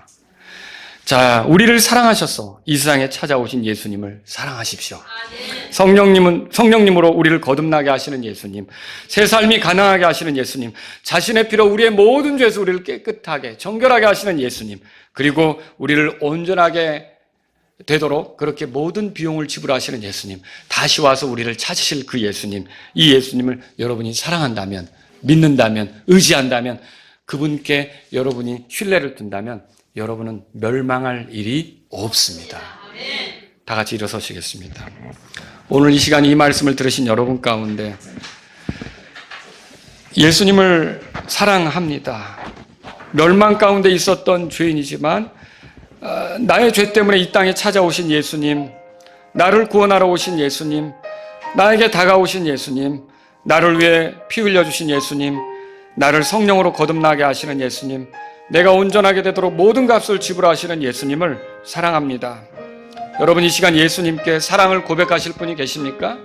자, 우리를 사랑하셔서 이 세상에 찾아오신 예수님을 사랑하십시오. 성령님으로 우리를 거듭나게 하시는 예수님, 새 삶이 가능하게 하시는 예수님, 자신의 피로 우리의 모든 죄에서 우리를 깨끗하게 정결하게 하시는 예수님, 그리고 우리를 온전하게 되도록 그렇게 모든 비용을 지불하시는 예수님, 다시 와서 우리를 찾으실 그 예수님, 이 예수님을 여러분이 사랑한다면, 믿는다면, 의지한다면, 그분께 여러분이 신뢰를 둔다면 여러분은 멸망할 일이 없습니다. 다 같이 일어서시겠습니다. 오늘 이 시간 이 말씀을 들으신 여러분 가운데 예수님을 사랑합니다. 멸망 가운데 있었던 죄인이지만 나의 죄 때문에 이 땅에 찾아오신 예수님, 나를 구원하러 오신 예수님, 나에게 다가오신 예수님, 나를 위해 피 흘려주신 예수님, 나를 성령으로 거듭나게 하시는 예수님, 내가 온전하게 되도록 모든 값을 지불하시는 예수님을 사랑합니다. 여러분 이 시간 예수님께 사랑을 고백하실 분이 계십니까?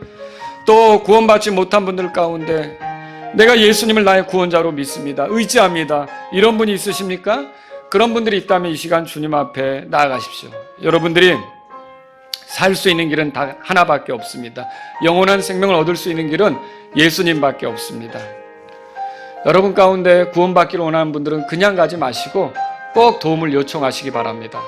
또 구원받지 못한 분들 가운데 내가 예수님을 나의 구원자로 믿습니다. 의지합니다. 이런 분이 있으십니까? 그런 분들이 있다면 이 시간 주님 앞에 나아가십시오. 여러분들이 살 수 있는 길은 다 하나밖에 없습니다. 영원한 생명을 얻을 수 있는 길은 예수님밖에 없습니다. 여러분 가운데 구원받기를 원하는 분들은 그냥 가지 마시고 꼭 도움을 요청하시기 바랍니다.